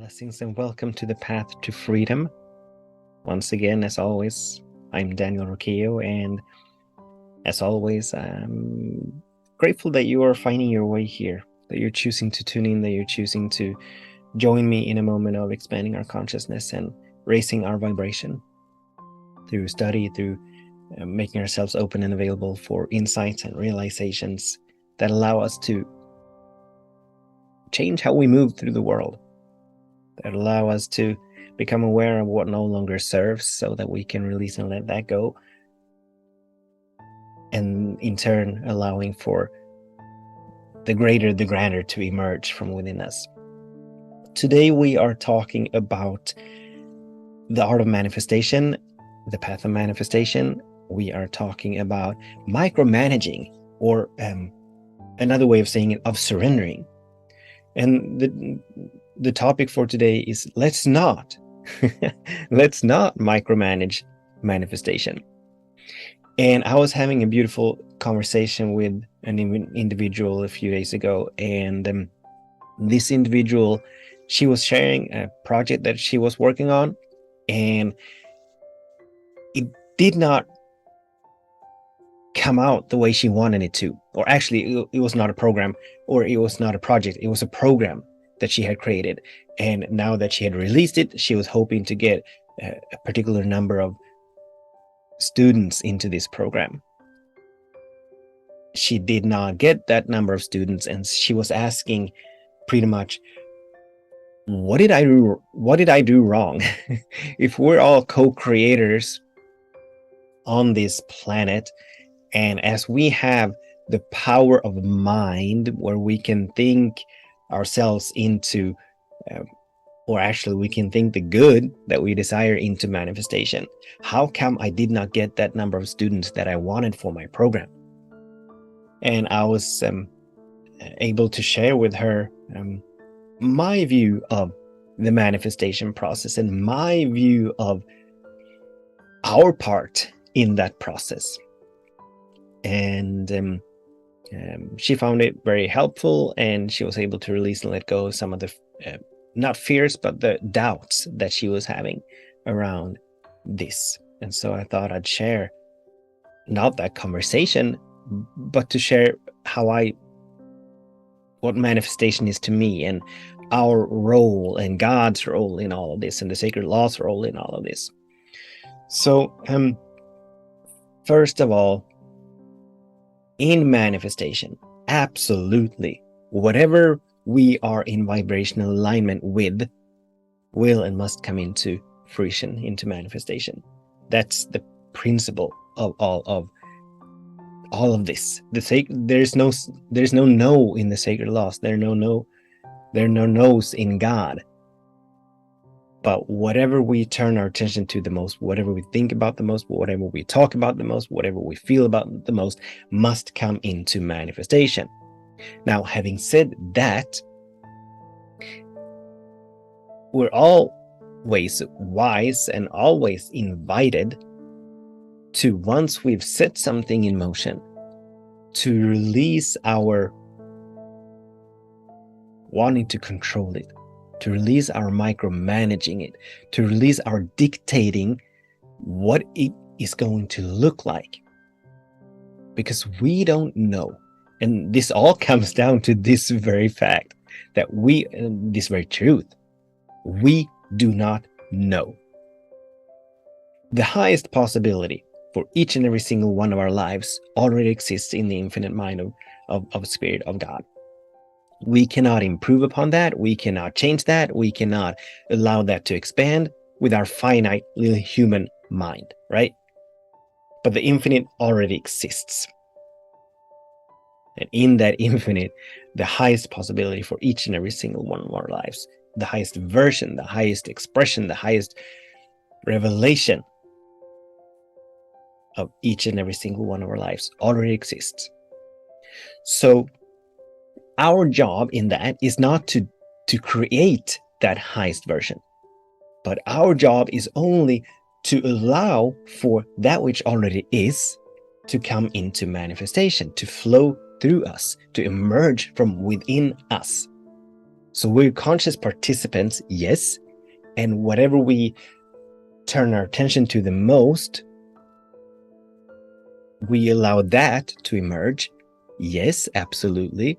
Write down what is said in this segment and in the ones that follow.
Blessings and welcome to the Path to Freedom. Once again, as always, I'm Daniel Roquillo, and as always, I'm grateful that you are finding your way here, that you're choosing to tune in, that you're choosing to join me in a moment of expanding our consciousness and raising our vibration through study, through making ourselves open and available for insights and realizations that allow us to change how we move through the world, that allow us to become aware of what no longer serves so that we can release and let that go. And in turn, allowing for the greater, the grander to emerge from within us. Today, we are talking about the art of manifestation, the path of manifestation. We are talking about micromanaging, or another way of saying it, of surrendering. And the topic for today is let's not micromanage manifestation. And I was having a beautiful conversation with an individual a few days ago, and this individual, she was sharing a project that she was working on, and it did not come out the way she wanted it to. Or actually, it was not a program, or it was not a project, it was a program that she had created. And now that she had released it, she was hoping to get a particular number of students into this program. She did not get that number of students, and she was asking pretty much, what did I do wrong? If we're all co-creators on this planet, and as we have the power of mind where we can think ourselves into or actually we can think the good that we desire into manifestation, how come I did not get that number of students that I wanted for my program? And I was able to share with her my view of the manifestation process and my view of our part in that process. And she found it very helpful, and she was able to release and let go of some of the not fears, but the doubts that she was having around this. And so I thought I'd share not that conversation, but to share what manifestation is to me, and our role and God's role in all of this, and the sacred law's role in all of this. So first of all, in manifestation, absolutely, whatever we are in vibrational alignment with will and must come into fruition, into manifestation. That's the principle of all of this. There's no no in the sacred laws. There are no no's in God. But whatever we turn our attention to the most, whatever we think about the most, whatever we talk about the most, whatever we feel about the most, must come into manifestation. Now, having said that, we're always wise and always invited to, once we've set something in motion, to release our wanting to control it, to release our micromanaging it, to release our dictating what it is going to look like. Because we don't know. And this all comes down to this very fact, that this very truth, we do not know. The highest possibility for each and every single one of our lives already exists in the infinite mind of Spirit of God. We cannot improve upon that. We cannot change that. We cannot allow that to expand with our finite little human mind, right? But the infinite already exists. And in that infinite, the highest possibility for each and every single one of our lives, the highest version, the highest expression, the highest revelation of each and every single one of our lives already exists. So our job in that is not to create that highest version, but our job is only to allow for that which already is to come into manifestation, to flow through us, to emerge from within us. So we're conscious participants, yes, and whatever we turn our attention to the most, we allow that to emerge. Yes, absolutely.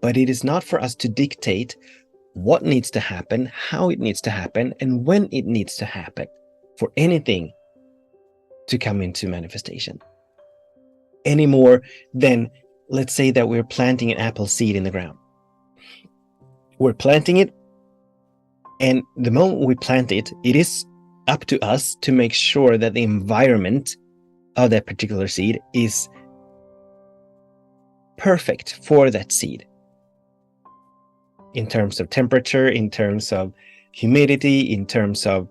But it is not for us to dictate what needs to happen, how it needs to happen, and when it needs to happen for anything to come into manifestation. Any more than, let's say that we're planting an apple seed in the ground. We're planting it, and the moment we plant it, it is up to us to make sure that the environment of that particular seed is perfect for that seed. In terms of temperature, in terms of humidity, in terms of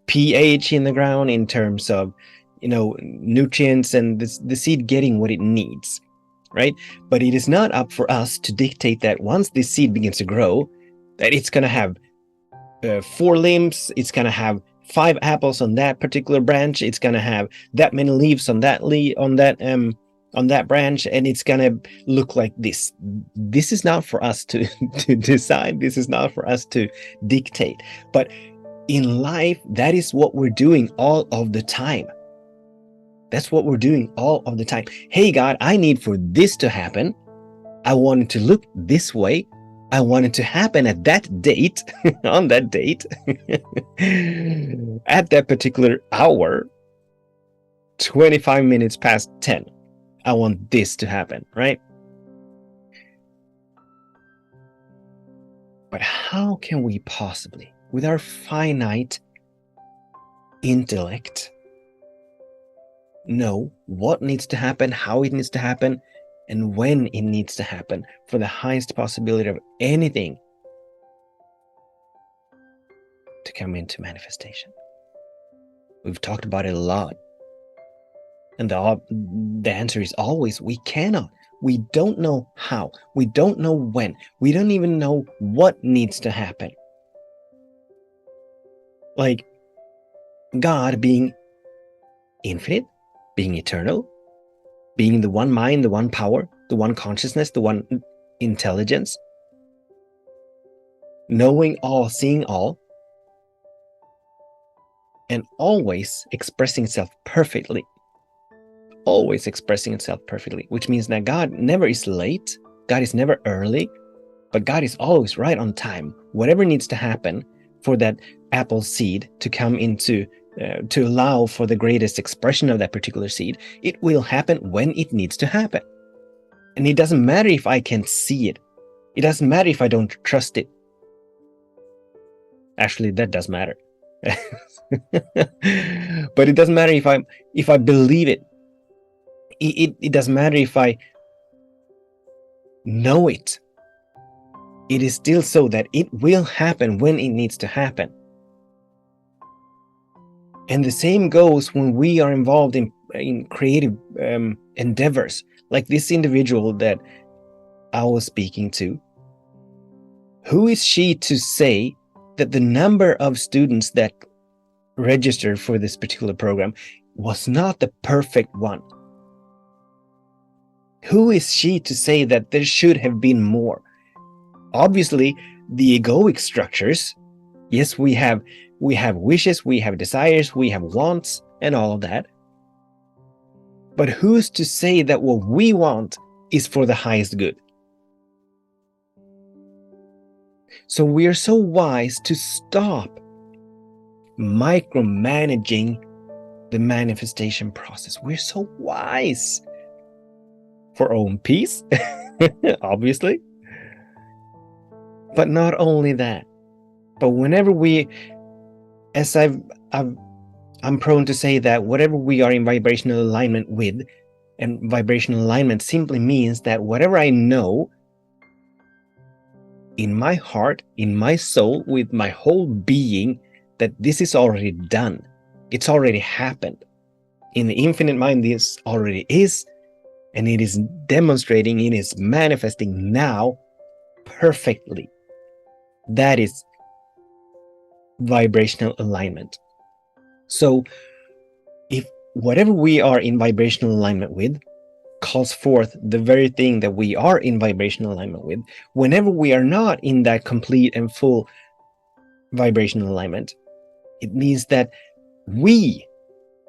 pH in the ground, in terms of nutrients, and the seed getting what it needs, right? But it is not up for us to dictate that once this seed begins to grow, that it's going to have 4 limbs, it's going to have 5 apples on that particular branch, it's going to have that many leaves on that branch, and it's going to look like this. This is not for us to decide. This is not for us to dictate. But in life, that is what we're doing all of the time. That's what we're doing all of the time. Hey, God, I need for this to happen. I want it to look this way. I want it to happen at that date, on that date, at that particular hour, 25 minutes past 10. I want this to happen, right? But how can we possibly, with our finite intellect, know what needs to happen, how it needs to happen, and when it needs to happen for the highest possibility of anything to come into manifestation? We've talked about it a lot. And the answer is always, we cannot. We don't know how. We don't know when. We don't even know what needs to happen. Like God being infinite, being eternal, being the one mind, the one power, the one consciousness, the one intelligence, knowing all, seeing all, and always expressing itself perfectly. Always expressing itself perfectly, which means that God never is late, God is never early, but God is always right on time. Whatever needs to happen for that apple seed to come into, to allow for the greatest expression of that particular seed, it will happen when it needs to happen. And it doesn't matter if I can't see it. It doesn't matter if I don't trust it. Actually, that does matter. But it doesn't matter if I believe it. It doesn't matter if I know it. It is still so that it will happen when it needs to happen. And the same goes when we are involved in creative endeavors, like this individual that I was speaking to. Who is she to say that the number of students that registered for this particular program was not the perfect one? Who is she to say that there should have been more? Obviously, the egoic structures, yes, we have wishes, we have desires, we have wants, and all of that. But who's to say that what we want is for the highest good? So we are so wise to stop micromanaging the manifestation process. We're so wise for our own peace, obviously. But not only that, but whenever we, as I'm prone to say that whatever we are in vibrational alignment with, and vibrational alignment simply means that whatever I know in my heart, in my soul, with my whole being, that this is already done. It's already happened. In the infinite mind, this already is, and it is demonstrating, it is manifesting now perfectly. That is vibrational alignment. So if whatever we are in vibrational alignment with, calls forth the very thing that we are in vibrational alignment with. Whenever we are not in that complete and full vibrational alignment, it means that we,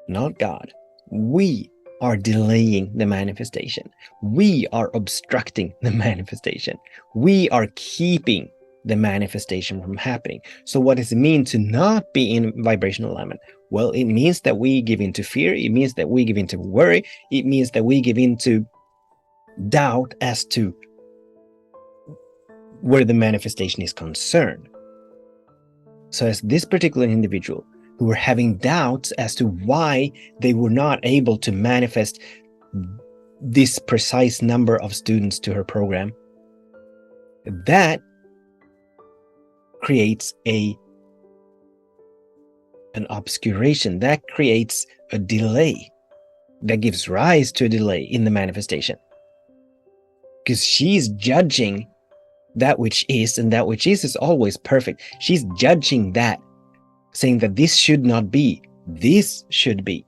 not God, we are delaying the manifestation. We are obstructing the manifestation. We are keeping the manifestation from happening. So what does it mean to not be in vibrational alignment? Well, it means that we give into fear. It means that we give into worry. It means that we give into doubt as to where the manifestation is concerned. So as this particular individual who were having doubts as to why they were not able to manifest this precise number of students to her program, that creates an obscuration, that creates a delay, that gives rise to a delay in the manifestation. Because she's judging that which is, and that which is always perfect. She's judging that, saying that this should not be, this should be.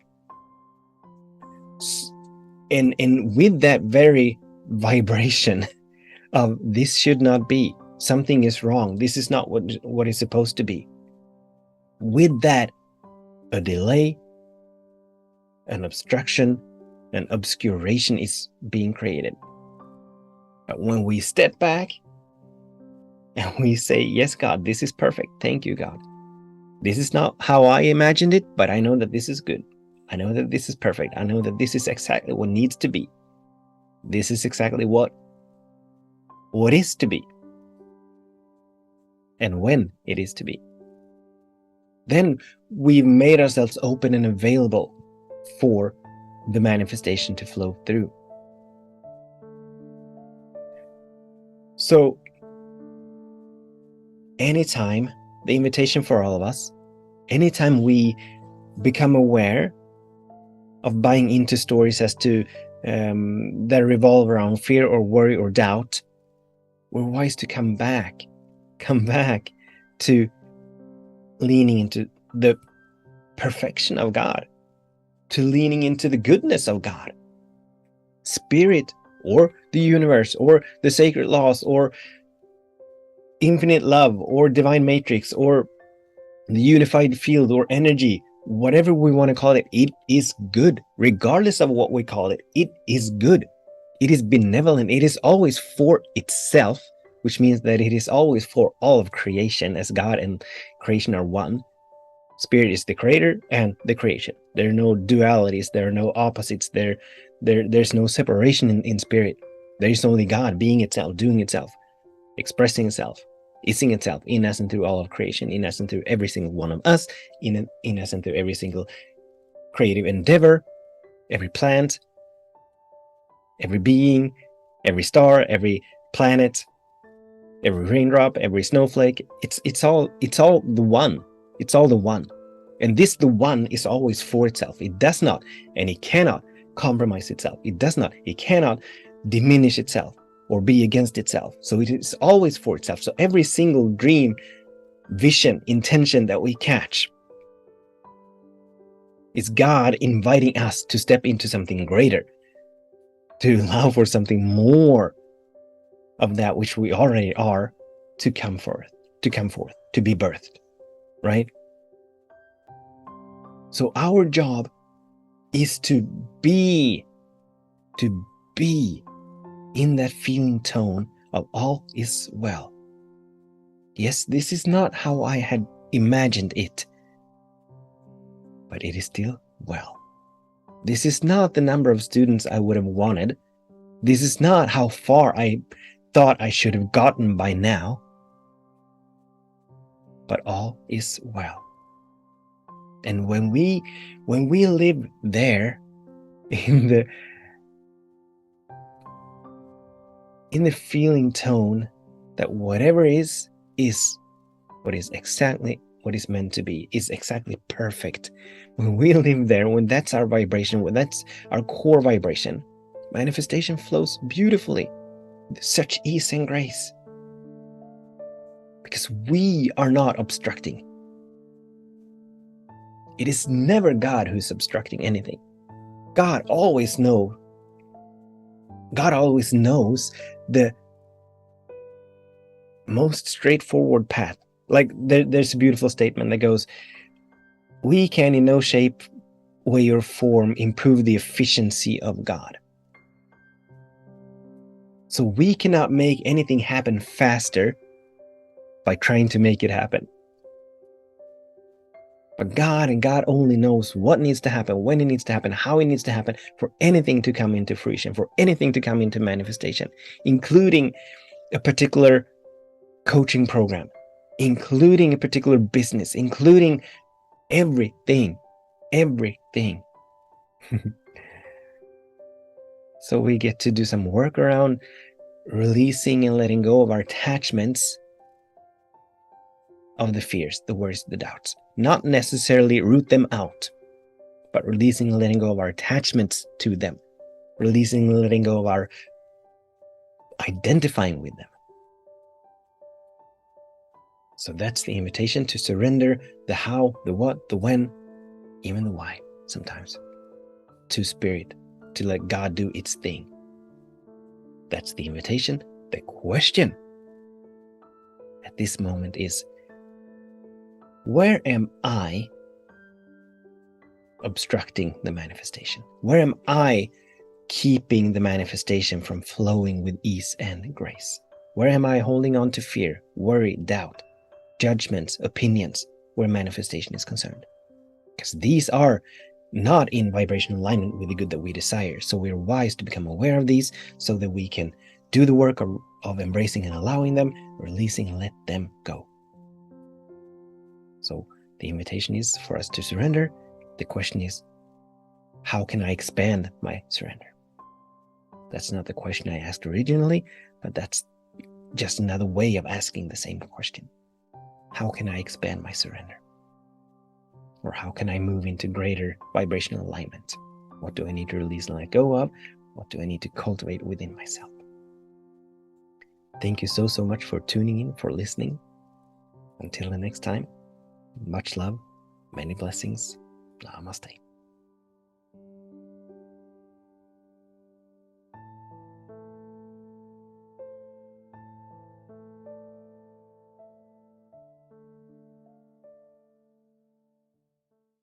And with that very vibration of this should not be, something is wrong, this is not what is supposed to be, with that, a delay, an obstruction, an obscuration is being created. But when we step back and we say, yes, God, this is perfect. Thank you, God. This is not how I imagined it, but I know that this is good. I know that this is perfect. I know that this is exactly what needs to be. This is exactly what is to be. And when it is to be. Then we've made ourselves open and available for the manifestation to flow through. So, anytime, the invitation for all of us, anytime we become aware of buying into stories as to that revolve around fear or worry or doubt, we're wise to come back to leaning into the perfection of God, to leaning into the goodness of God, Spirit, or the universe, or the sacred laws, or infinite love, or divine matrix, or the unified field, or energy, whatever we want to call it. It is good, regardless of what we call it. It is good. It is benevolent. It is always for itself, which means that it is always for all of creation, as God and creation are one. Spirit is the creator and the creation. There are no dualities. There are no opposites. There's no separation in spirit. There is only God being itself, doing itself, expressing itself, ising itself in us and through all of creation, in us and through every single one of us, in us and through every single creative endeavor, every plant, every being, every star, every planet, every raindrop, every snowflake. It's all the one. It's all the one. And this, the one, is always for itself. It does not, and it cannot compromise itself. It cannot diminish itself or be against itself. So it is always for itself. So every single dream, vision, intention that we catch is God inviting us to step into something greater, to allow for something more of that which we already are to come forth, to be birthed, right? So our job is to be in that feeling tone of all is well. Yes, this is not how I had imagined it, but it is still well. This is not the number of students I would have wanted. This is not how far I thought I should have gotten by now, but all is well. And when we live there in the feeling tone that whatever is what is exactly what is meant to be, is exactly perfect. When we live there, when that's our vibration, when that's our core vibration, manifestation flows beautifully with such ease and grace. Because we are not obstructing. It is never God who's obstructing anything. God always knows God always knows the most straightforward path. Like there's a beautiful statement that goes, we can in no shape, way, or form improve the efficiency of God. So we cannot make anything happen faster by trying to make it happen. But God, and God only knows what needs to happen, when it needs to happen, how it needs to happen for anything to come into fruition, for anything to come into manifestation, including a particular coaching program, including a particular business, including everything. So we get to do some work around releasing and letting go of our attachments of the fears, the worries, the doubts. Not necessarily root them out, but releasing and letting go of our attachments to them. Releasing and letting go of our identifying with them. So that's the invitation to surrender the how, the what, the when, even the why sometimes, to Spirit, to let God do its thing. That's the invitation. The question at this moment is, where am I obstructing the manifestation? Where am I keeping the manifestation from flowing with ease and grace? Where am I holding on to fear, worry, doubt, judgments, opinions, where manifestation is concerned? Because these are not in vibrational alignment with the good that we desire. So we're wise to become aware of these so that we can do the work of embracing and allowing them, releasing and let them go. So the invitation is for us to surrender. The question is, how can I expand my surrender? That's not the question I asked originally, but that's just another way of asking the same question. How can I expand my surrender? Or how can I move into greater vibrational alignment? What do I need to release and let go of? What do I need to cultivate within myself? Thank you so much for tuning in, for listening. Until the next time, much love, many blessings. Namaste.